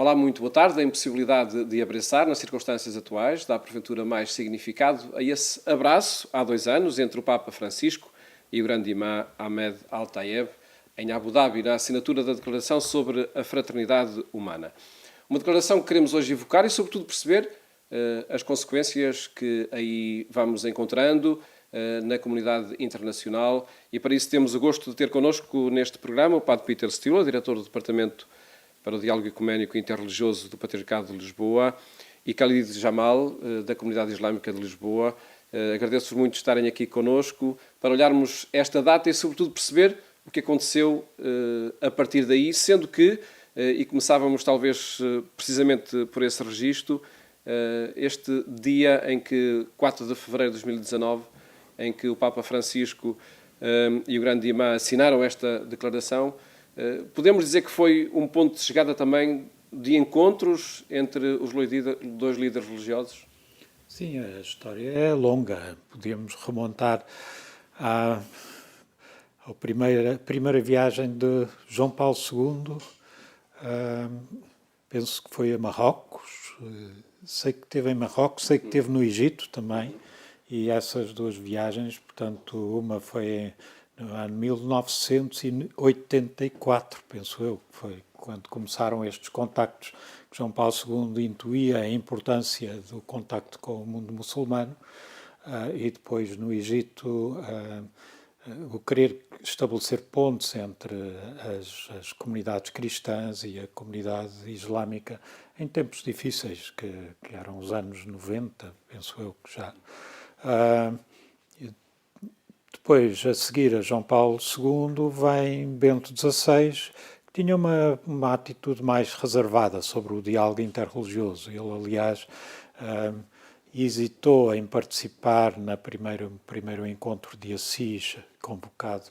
Olá, muito boa tarde. A impossibilidade de abraçar, nas circunstâncias atuais, dá porventura mais significado a esse abraço, há 2 anos, entre o Papa Francisco e o grande imã Ahmed Al-Tayeb, em Abu Dhabi, na assinatura da Declaração sobre a Fraternidade Humana. Uma declaração que queremos hoje evocar e, sobretudo, perceber as consequências que aí vamos encontrando na comunidade internacional. E para isso temos o gosto de ter connosco neste programa o Padre Peter Stila, diretor do Departamento para o Diálogo Ecuménico e Interreligioso do Patriarcado de Lisboa, e Khalid Jamal, da Comunidade Islâmica de Lisboa. Agradeço-vos muito estarem aqui connosco para olharmos esta data e, sobretudo, perceber o que aconteceu a partir daí, sendo que, e começávamos talvez precisamente por esse registro, este dia em que, 4 de fevereiro de 2019, em que o Papa Francisco e o grande imã assinaram esta declaração, podemos dizer que foi um ponto de chegada também de encontros entre os dois líderes religiosos? Sim, a história é longa. Podíamos remontar à primeira viagem de João Paulo II. Penso que foi a Marrocos. Sei que esteve em Marrocos, sei que esteve no Egito também. E essas 2 viagens, portanto, uma foi no ano 1984, penso eu, que foi quando começaram estes contactos, que João Paulo II intuía a importância do contacto com o mundo muçulmano, e depois no Egito o querer estabelecer pontes entre as comunidades cristãs e a comunidade islâmica em tempos difíceis, que eram os anos 90, penso eu que já. Depois, a seguir a João Paulo II, vem Bento XVI, que tinha uma atitude mais reservada sobre o diálogo interreligioso. Ele, aliás, hesitou em participar no primeiro encontro de Assis, convocado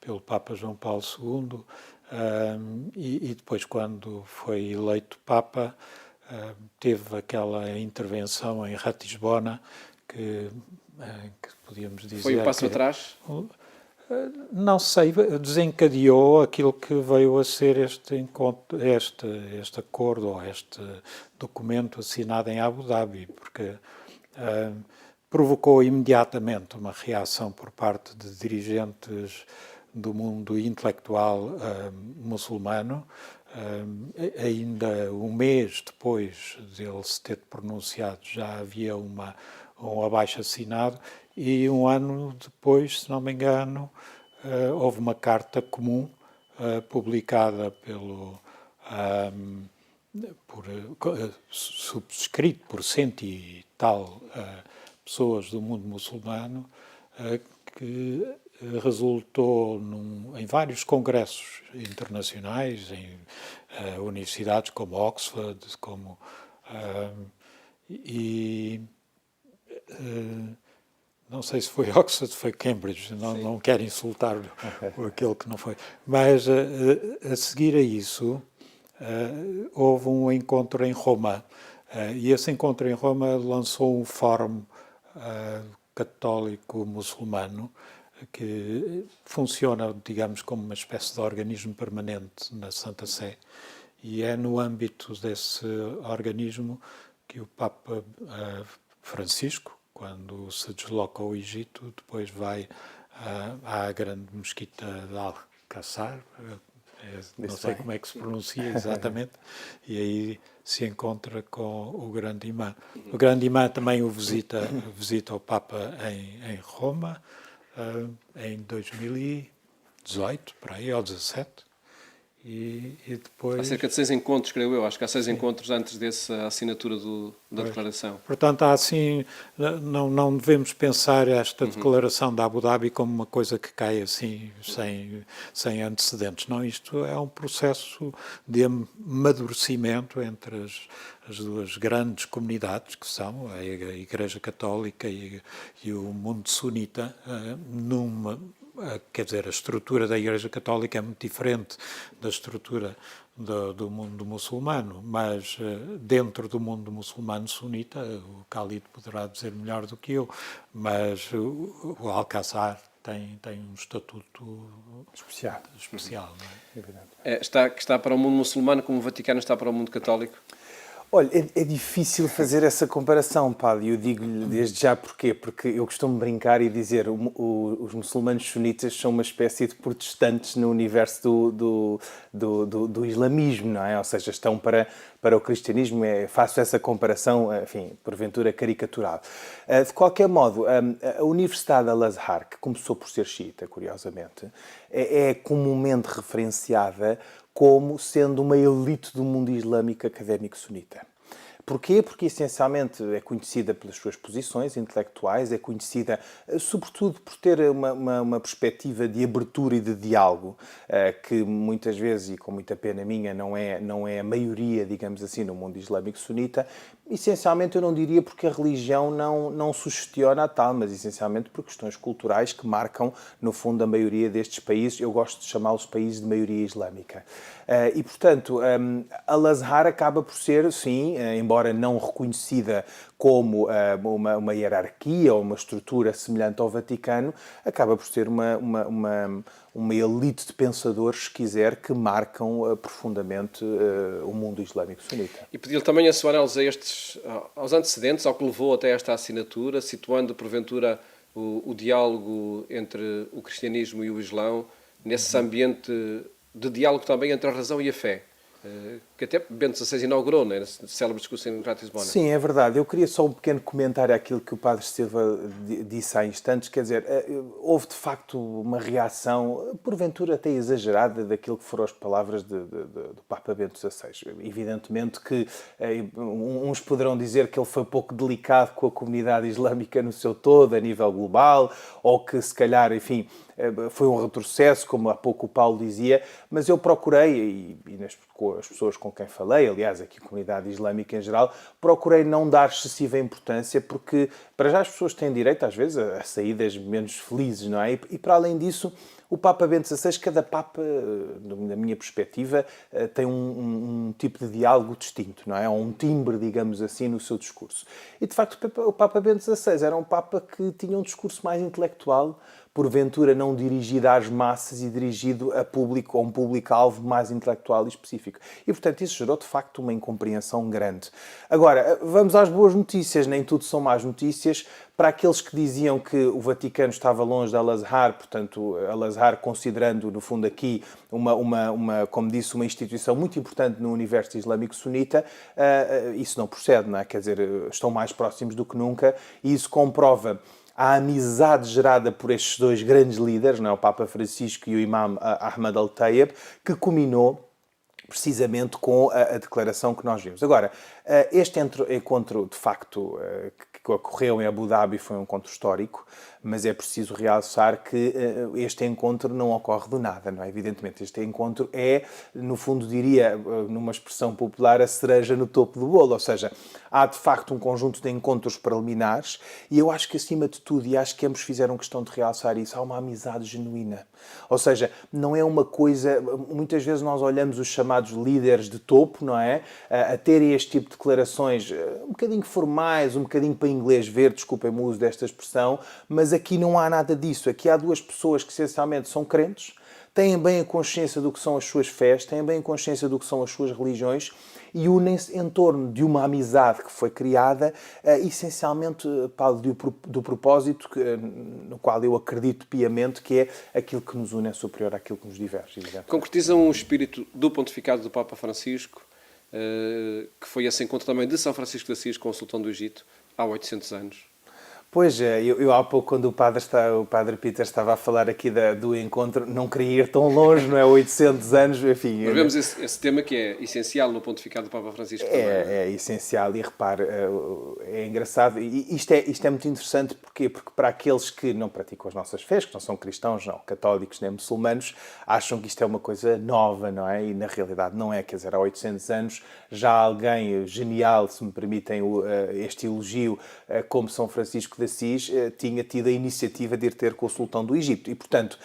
pelo Papa João Paulo II, e depois, quando foi eleito Papa, teve aquela intervenção em Ratisbona, que podíamos dizer... Foi um passo atrás? Não sei, desencadeou aquilo que veio a ser este encontro, este acordo, ou este documento assinado em Abu Dhabi, porque provocou imediatamente uma reação por parte de dirigentes do mundo intelectual muçulmano. Ainda um mês depois dele se ter pronunciado, já havia um abaixo-assinado, e um ano depois, se não me engano, houve uma carta comum publicada subscrito por 100 e tal pessoas do mundo muçulmano, que resultou em vários congressos internacionais, em universidades como Oxford, não sei se foi Oxford, foi Cambridge, não quero insultar aquele que não foi. Mas a seguir a isso, houve um encontro em Roma, e esse encontro em Roma lançou um fórum católico-muçulmano que funciona, digamos, como uma espécie de organismo permanente na Santa Sé, e é no âmbito desse organismo que o Papa Francisco, quando se desloca ao Egito, depois vai à grande mesquita de Al-Qassar, não sei como é que se pronuncia exatamente, e aí se encontra com o grande imã. O grande imã também visita o Papa em Roma, em 2018, por aí, ou 17, e depois... Há cerca de 6 encontros, creio eu. Acho que há 6 encontros antes dessa assinatura da declaração. Portanto, não devemos pensar esta declaração da Abu Dhabi como uma coisa que cai assim, sem antecedentes. Não, isto é um processo de amadurecimento entre as 2 grandes comunidades, que são a Igreja Católica e o mundo sunita, quer dizer, a estrutura da Igreja Católica é muito diferente da estrutura do mundo muçulmano, mas dentro do mundo muçulmano sunita, o Khalid poderá dizer melhor do que eu, mas o Al-Qassar tem um estatuto especial. Não é? Que está para o mundo muçulmano como o Vaticano está para o mundo católico? Olha, é difícil fazer essa comparação, Padre, e eu digo-lhe desde já porquê, porque eu costumo brincar e dizer os muçulmanos sunitas são uma espécie de protestantes no universo do islamismo, não é? Ou seja, estão para o cristianismo, faço essa comparação, enfim, porventura caricatural. De qualquer modo, a Universidade Al-Azhar, que começou por ser xiita, curiosamente, é comumente referenciada como sendo uma elite do mundo islâmico académico sunita. Porquê? Porque, essencialmente, é conhecida pelas suas posições intelectuais, é conhecida, sobretudo, por ter uma perspectiva de abertura e de diálogo, que muitas vezes, e com muita pena minha, não é a maioria, digamos assim, no mundo islâmico sunita. Essencialmente, eu não diria porque a religião não sugestiona a tal, mas essencialmente por questões culturais que marcam, no fundo, a maioria destes países. Eu gosto de chamá-los países de maioria islâmica. E, portanto, Al-Azhar acaba por ser, sim, embora não reconhecida como uma hierarquia ou uma estrutura semelhante ao Vaticano, acaba por ser uma elite de pensadores, se quiser, que marcam profundamente o mundo islâmico sunita. E pedi-lhe também a sua análise aos antecedentes, ao que levou até esta assinatura, situando, porventura, o diálogo entre o cristianismo e o islão, nesse ambiente de diálogo também entre a razão e a fé, que até Bento XVI inaugurou, né, nesse célebre discurso em Ratisbona. Sim, é verdade. Eu queria só um pequeno comentário àquilo que o Padre Silva disse há instantes. Quer dizer, houve de facto uma reação, porventura até exagerada, daquilo que foram as palavras do Papa Bento XVI. Evidentemente que uns poderão dizer que ele foi pouco delicado com a comunidade islâmica no seu todo, a nível global, ou que se calhar, enfim, foi um retrocesso, como há pouco o Paulo dizia, mas eu procurei, com as pessoas com quem falei, aliás, aqui a comunidade islâmica em geral, procurei não dar excessiva importância, porque para já as pessoas têm direito, às vezes, a saídas menos felizes, não é? E para além disso, o Papa Bento XVI, cada Papa, na minha perspectiva, tem um tipo de diálogo distinto, não é? Ou um timbre, digamos assim, no seu discurso. E, de facto, o Papa Bento XVI era um Papa que tinha um discurso mais intelectual, porventura não dirigido às massas e dirigido a um público-alvo mais intelectual e específico. E, portanto, isso gerou, de facto, uma incompreensão grande. Agora, vamos às boas notícias. Nem tudo são más notícias. Para aqueles que diziam que o Vaticano estava longe de Al-Azhar, portanto, Al-Azhar considerando, no fundo, aqui como disse, uma instituição muito importante no universo islâmico sunita, isso não procede, não é? Quer dizer, estão mais próximos do que nunca, e isso comprova a amizade gerada por estes dois grandes líderes, não é? O Papa Francisco e o Imam Ahmad Al-Tayeb, que culminou precisamente com a declaração que nós vimos. Agora, este encontro, de facto, que ocorreu em Abu Dhabi foi um encontro histórico, mas é preciso realçar que este encontro não ocorre do nada, não é? Evidentemente, este encontro é, no fundo, diria, numa expressão popular, a cereja no topo do bolo, ou seja, há de facto um conjunto de encontros preliminares e eu acho que, acima de tudo, e acho que ambos fizeram questão de realçar isso, há uma amizade genuína. Ou seja, não é uma coisa... Muitas vezes nós olhamos os chamados líderes de topo, não é? A terem este tipo de declarações um bocadinho formais, um bocadinho para inglês ver, desculpem-me o uso desta expressão, mas aqui não há nada disso. Aqui há duas pessoas que, essencialmente, são crentes, têm bem a consciência do que são as suas fés, têm bem a consciência do que são as suas religiões e unem-se em torno de uma amizade que foi criada, essencialmente, Paulo, do propósito no qual eu acredito piamente que é aquilo que nos une é superior àquilo que nos diverge. Concretizam o espírito do pontificado do Papa Francisco, que foi esse encontro também de São Francisco de Assis com o Sultão do Egito, há 800 anos. Pois é, eu há pouco, quando o Padre Peter estava a falar aqui do encontro, não queria ir tão longe, não é? 800 anos, enfim... Mas vemos esse tema que é essencial no pontificado do Papa Francisco também. É essencial e, repare, é engraçado. E isto é muito interessante, porquê? Porque para aqueles que não praticam as nossas fés, que não são cristãos, não católicos nem muçulmanos, acham que isto é uma coisa nova, não é? E na realidade não é, quer dizer, há 800 anos já alguém genial, se me permitem este elogio, como São Francisco de de Assis tinha tido a iniciativa de ir ter com o sultão do Egito. E, portanto,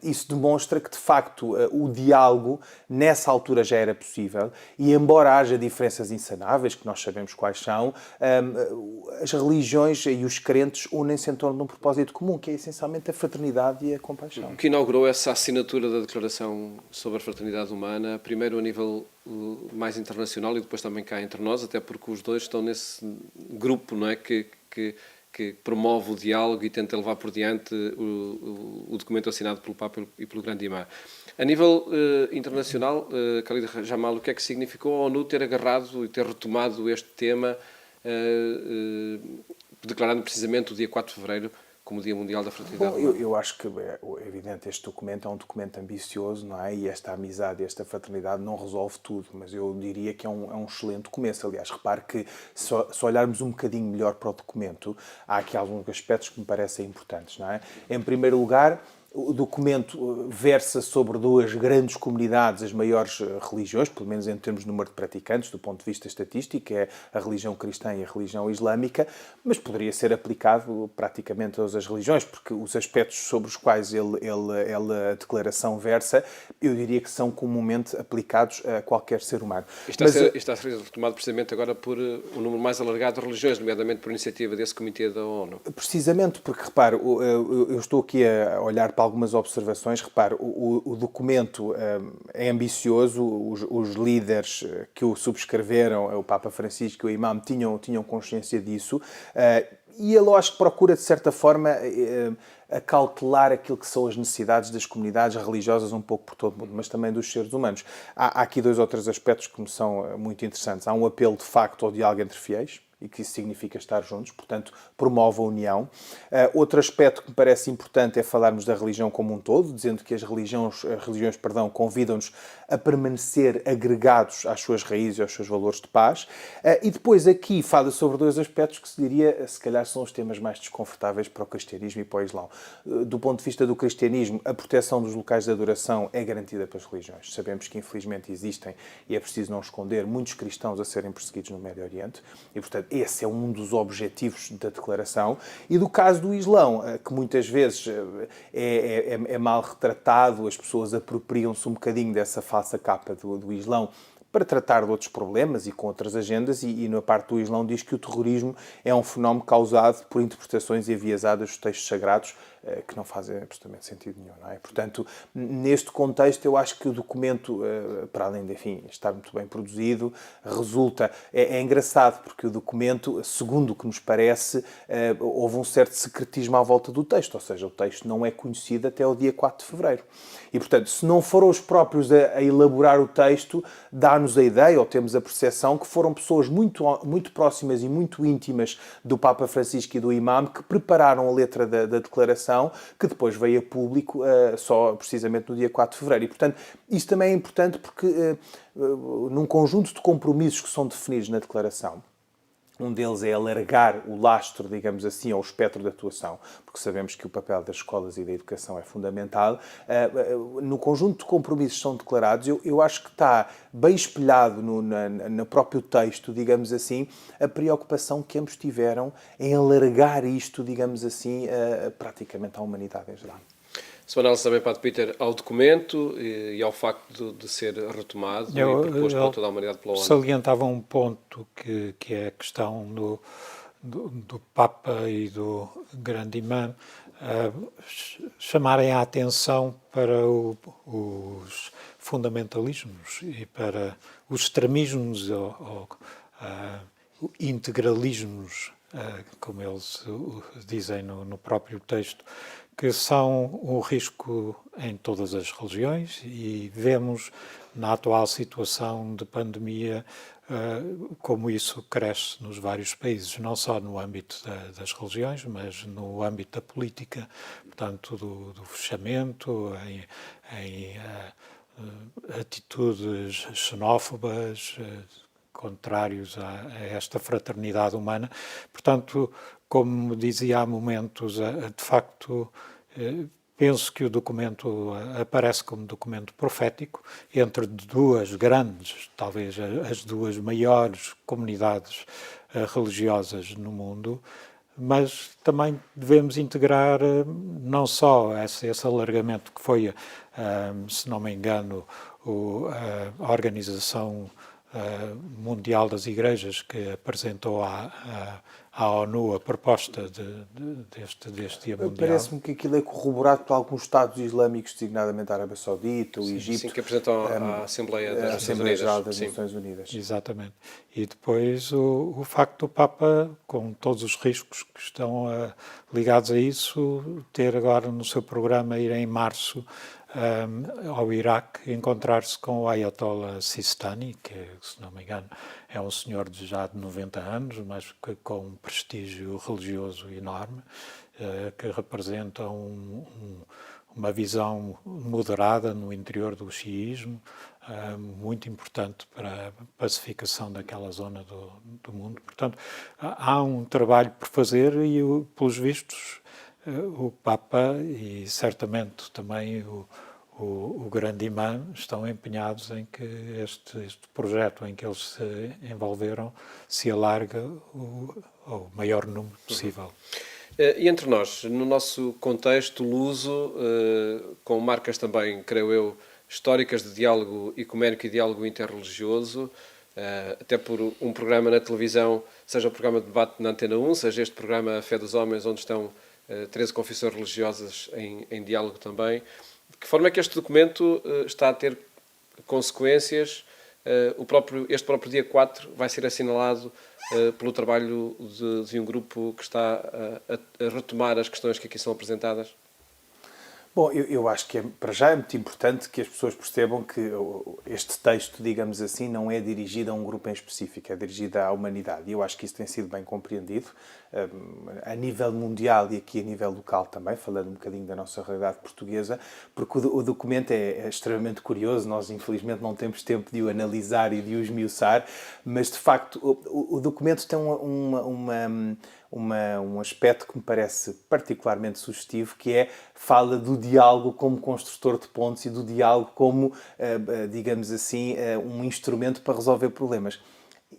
isso demonstra que, de facto, o diálogo nessa altura já era possível e, embora haja diferenças insanáveis, que nós sabemos quais são, as religiões e os crentes unem-se em torno de um propósito comum, que é essencialmente a fraternidade e a compaixão. O que inaugurou essa assinatura da Declaração sobre a Fraternidade Humana, primeiro a nível mais internacional e depois também cá entre nós, até porque os dois estão nesse grupo, não é, que promove o diálogo e tenta levar por diante o documento assinado pelo Papa e pelo Grande Imã. A nível internacional, Khalid Jamal, o que é que significou a ONU ter agarrado e ter retomado este tema, declarando precisamente o dia 4 de fevereiro como Dia Mundial da Fraternidade Humana? Eu acho que é evidente, este documento é um documento ambicioso, não é? E esta amizade, esta fraternidade não resolve tudo, mas eu diria que é um excelente começo. Aliás, repare que se olharmos um bocadinho melhor para o documento, há aqui alguns aspectos que me parecem importantes, não é? Em primeiro lugar, o documento versa sobre duas grandes comunidades, as maiores religiões, pelo menos em termos de número de praticantes, do ponto de vista estatístico, é a religião cristã e a religião islâmica, mas poderia ser aplicado praticamente a todas as religiões, porque os aspectos sobre os quais a declaração versa, eu diria que são comumente aplicados a qualquer ser humano. Está a ser retomado precisamente agora por um número mais alargado de religiões, nomeadamente por iniciativa desse Comitê da ONU. Precisamente porque, repare, eu estou aqui a olhar para algumas observações. Repare, o documento é ambicioso, os líderes que o subscreveram, o Papa Francisco e o Imam, tinham consciência disso, e ele, acho que procura, de certa forma, acautelar aquilo que são as necessidades das comunidades religiosas um pouco por todo o mundo, mas também dos seres humanos. Há aqui dois ou três aspectos que me são muito interessantes. Há um apelo, de facto, ao diálogo entre fiéis, e que isso significa estar juntos, portanto, promove a união. Outro aspecto que me parece importante é falarmos da religião como um todo, dizendo que as religiões convidam-nos a permanecer agregados às suas raízes e aos seus valores de paz. E depois aqui fala sobre dois aspectos que se diria, se calhar, são os temas mais desconfortáveis para o cristianismo e para o Islão. Do ponto de vista do cristianismo, a proteção dos locais de adoração é garantida pelas religiões. Sabemos que, infelizmente, existem, e é preciso não esconder, muitos cristãos a serem perseguidos no Médio Oriente, e, portanto, esse é um dos objetivos da declaração. E do caso do Islão, que muitas vezes é mal retratado, as pessoas apropriam-se um bocadinho dessa falsa capa do Islão para tratar de outros problemas e com outras agendas, e na parte do Islão diz que o terrorismo é um fenómeno causado por interpretações enviesadas dos textos sagrados que não fazem absolutamente sentido nenhum, não é? Portanto, neste contexto, eu acho que o documento, para além de, enfim, estar muito bem produzido, resulta... É engraçado, porque o documento, segundo o que nos parece, houve um certo secretismo à volta do texto, ou seja, o texto não é conhecido até o dia 4 de fevereiro. E, portanto, se não foram os próprios a elaborar o texto, dá-nos a ideia, ou temos a percepção, que foram pessoas muito, muito próximas e muito íntimas do Papa Francisco e do Imam que prepararam a letra da declaração, que depois veio a público só precisamente no dia 4 de fevereiro. E, portanto, isso também é importante porque num conjunto de compromissos que são definidos na declaração, um deles é alargar o lastro, digamos assim, ao espectro de atuação, porque sabemos que o papel das escolas e da educação é fundamental. No conjunto de compromissos que são declarados, eu acho que está bem espelhado no próprio texto, digamos assim, a preocupação que ambos tiveram em alargar isto, digamos assim, praticamente à humanidade em geral. Sua análise também, Padre Peter, ao documento e ao facto de ser retomado e proposto por toda a humanidade pela ONU. Salientava um ponto que é a questão do Papa e do Grande Imã chamarem a atenção para os fundamentalismos e para os extremismos ou integralismos, como eles dizem no próprio texto, que são um risco em todas as religiões, e vemos na atual situação de pandemia como isso cresce nos vários países, não só no âmbito das religiões, mas no âmbito da política, portanto, do fechamento, em atitudes xenófobas, contrários a esta fraternidade humana. Portanto, como dizia há momentos, de facto, penso que o documento aparece como documento profético entre duas grandes, talvez as duas maiores comunidades religiosas no mundo, mas também devemos integrar não só esse alargamento que foi, se não me engano, a Organização Mundial das Igrejas, que apresentou à ONU a proposta deste Dia Mundial. Parece-me que aquilo é corroborado por alguns Estados islâmicos, designadamente a Arábia Saudita, o Egito. Sim, que apresentam à Assembleia Geral das Nações Unidas. Exatamente. E depois o facto do Papa, com todos os riscos que estão ligados a isso, ter agora no seu programa ir em março ao Iraque, encontrar-se com o Ayatollah Sistani, que, se não me engano, é um senhor já de 90 anos, mas com um prestígio religioso enorme, que representa uma visão moderada no interior do xiismo, muito importante para a pacificação daquela zona do mundo. Portanto, há um trabalho por fazer e, pelos vistos, o Papa e certamente também o grande imã estão empenhados em que este projeto em que eles se envolveram se alargue ao maior número possível. E entre nós, no nosso contexto luso, com marcas também, creio eu, históricas de diálogo ecuménico e diálogo interreligioso, até por um programa na televisão, seja o programa de debate na Antena 1, seja este programa A Fé dos Homens, onde estão 13 confissões religiosas em diálogo também. De que forma é que este documento está a ter consequências? Este próprio dia 4 vai ser assinalado pelo trabalho de um grupo que está a retomar as questões que aqui são apresentadas? Bom, eu acho que para já é muito importante que as pessoas percebam que este texto, digamos assim, não é dirigido a um grupo em específico, é dirigido à humanidade. E eu acho que isso tem sido bem compreendido a nível mundial e aqui a nível local também, falando um bocadinho da nossa realidade portuguesa, porque o documento é extremamente curioso, nós infelizmente não temos tempo de o analisar e de o esmiuçar, mas de facto o documento tem um aspecto que me parece particularmente sugestivo, que fala do diálogo como construtor de pontes e do diálogo como, digamos assim, um instrumento para resolver problemas.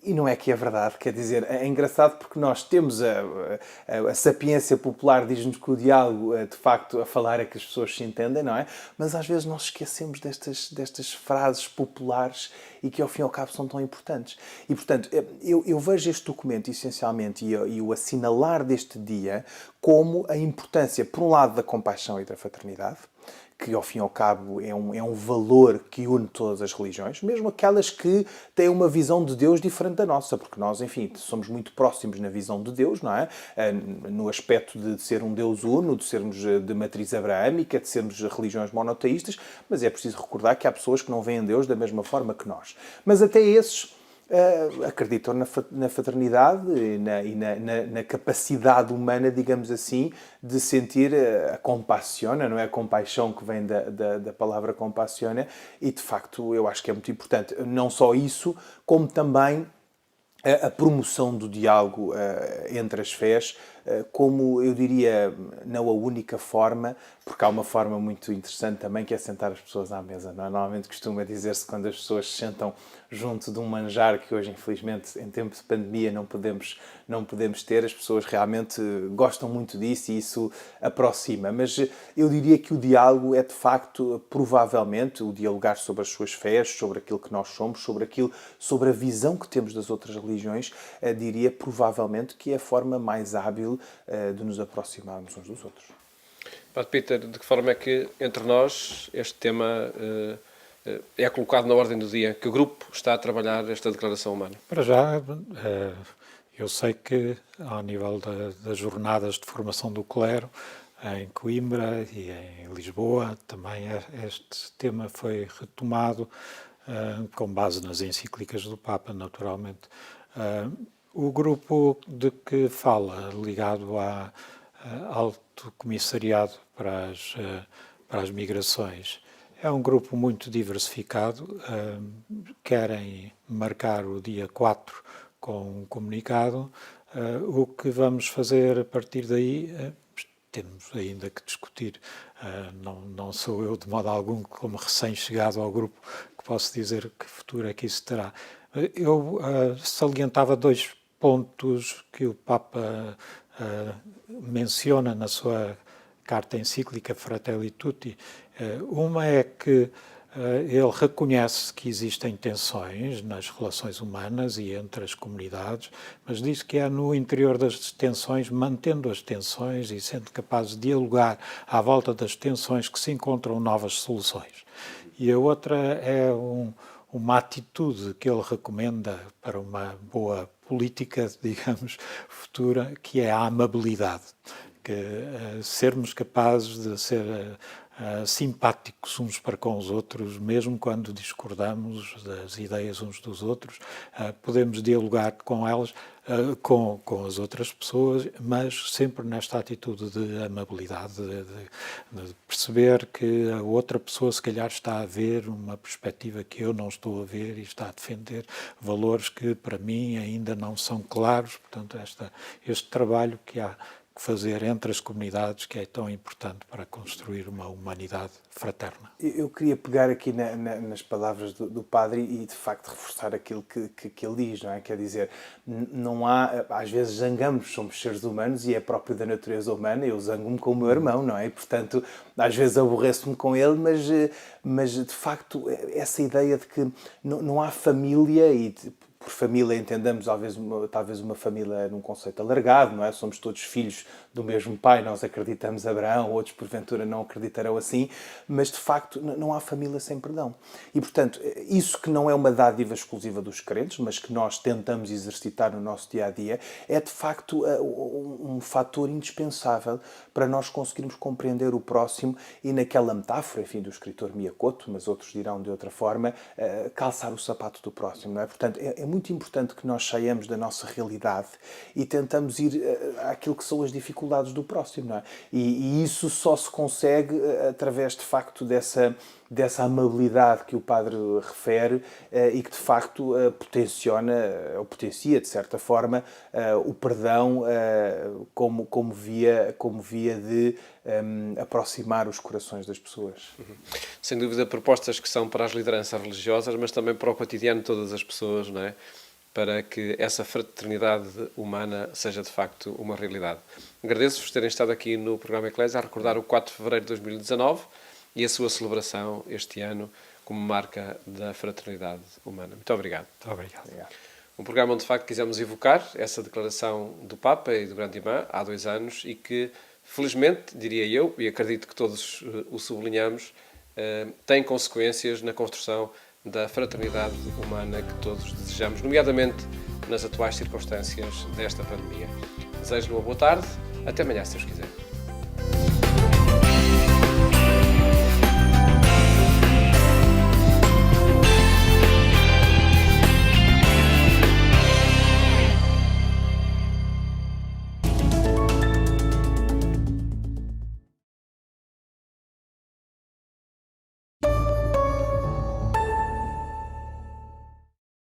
E não é que é verdade, quer dizer, é engraçado porque nós temos a sapiência popular diz-nos que o diálogo, de facto, a falar é que as pessoas se entendem, não é? Mas às vezes nós esquecemos destas frases populares e que ao fim e ao cabo são tão importantes. E, portanto, eu vejo este documento, essencialmente, e o assinalar deste dia como a importância, por um lado, da compaixão e da fraternidade, que ao fim e ao cabo é um valor que une todas as religiões, mesmo aquelas que têm uma visão de Deus diferente da nossa, porque nós, enfim, somos muito próximos na visão de Deus, não é? No aspecto de ser um Deus uno, de sermos de matriz abraâmica, de sermos religiões monoteístas, mas é preciso recordar que há pessoas que não veem Deus da mesma forma que nós. Mas até esses acreditam na fraternidade e na capacidade humana, digamos assim, de sentir a compassione, não é? A compaixão que vem da palavra compassione, e de facto eu acho que é muito importante. Não só isso, como também a promoção do diálogo entre as fés, como eu diria, não a única forma, porque há uma forma muito interessante também, que é sentar as pessoas à mesa. Não é? Normalmente costuma dizer-se quando as pessoas se sentam junto de um manjar, que hoje, infelizmente, em tempo de pandemia, não podemos ter, as pessoas realmente gostam muito disso e isso aproxima. Mas eu diria que o diálogo é, de facto, provavelmente, o dialogar sobre as suas fés, sobre aquilo que nós somos, sobre a visão que temos das outras religiões, diria provavelmente que é a forma mais hábil de nos aproximarmos uns dos outros. Padre Peter, de que forma é que, entre nós, este tema é colocado na ordem do dia? Que grupo está a trabalhar esta declaração humana? Para já, eu sei que, ao nível das jornadas de formação do clero, em Coimbra e em Lisboa, também este tema foi retomado, com base nas encíclicas do Papa, naturalmente. O grupo de que fala, ligado ao Alto Comissariado para as Migrações, é um grupo muito diversificado. Querem marcar o dia 4 com um comunicado. O que vamos fazer a partir daí, temos ainda que discutir. Não sou eu, de modo algum, como recém-chegado ao grupo, que posso dizer que futuro é que isso terá. Eu salientava 2 pontos que o Papa menciona na sua carta encíclica Fratelli Tutti. Uma é que ele reconhece que existem tensões nas relações humanas e entre as comunidades, mas diz que é no interior das tensões, mantendo as tensões e sendo capaz de dialogar à volta das tensões, que se encontram novas soluções. E a outra é uma atitude que ele recomenda para uma boa política, digamos, futura, que é a amabilidade. Que sermos capazes de ser simpáticos uns para com os outros, mesmo quando discordamos das ideias uns dos outros, podemos dialogar com elas, com as outras pessoas, mas sempre nesta atitude de amabilidade, de perceber que a outra pessoa se calhar está a ver uma perspectiva que eu não estou a ver e está a defender valores que para mim ainda não são claros. Portanto, este trabalho que há fazer entre as comunidades, que é tão importante para construir uma humanidade fraterna. Eu queria pegar aqui nas palavras do padre e, de facto, reforçar aquilo que ele diz, não é? Quer dizer, não há... Às vezes zangamos, somos seres humanos e é próprio da natureza humana. Eu zango-me com o meu irmão, não é? E, portanto, às vezes aborreço-me com ele, mas, de facto, essa ideia de que não há família e... Por família entendamos talvez uma família num conceito alargado, não é? Somos todos filhos do mesmo pai, nós acreditamos Abraão, outros porventura não acreditarão assim, mas de facto não há família sem perdão. E portanto, isso que não é uma dádiva exclusiva dos crentes, mas que nós tentamos exercitar no nosso dia-a-dia, é de facto um fator indispensável para nós conseguirmos compreender o próximo e naquela metáfora, enfim, do escritor Miyakoto, mas outros dirão de outra forma, calçar o sapato do próximo, não é? Portanto, é muito importante que nós saiamos da nossa realidade e tentamos ir àquilo que são as dificuldades do próximo, não é? E isso só se consegue através, de facto, dessa amabilidade que o padre refere e que, de facto, potencia, de certa forma, o perdão como via de aproximar os corações das pessoas. Sem dúvida, propostas que são para as lideranças religiosas, mas também para o cotidiano de todas as pessoas, não é? Para que essa fraternidade humana seja, de facto, uma realidade. Agradeço-vos terem estado aqui no programa Eclésia a recordar o 4 de fevereiro de 2019 e a sua celebração este ano como marca da fraternidade humana. Muito obrigado. Muito obrigado. Um programa onde, de facto, quisemos evocar essa declaração do Papa e do Grande Imã há 2 anos e que, felizmente, diria eu, e acredito que todos o sublinhamos, tem consequências na construção da fraternidade humana que todos desejamos, nomeadamente nas atuais circunstâncias desta pandemia. Desejo-lhe uma boa tarde. Até amanhã, se Deus quiser.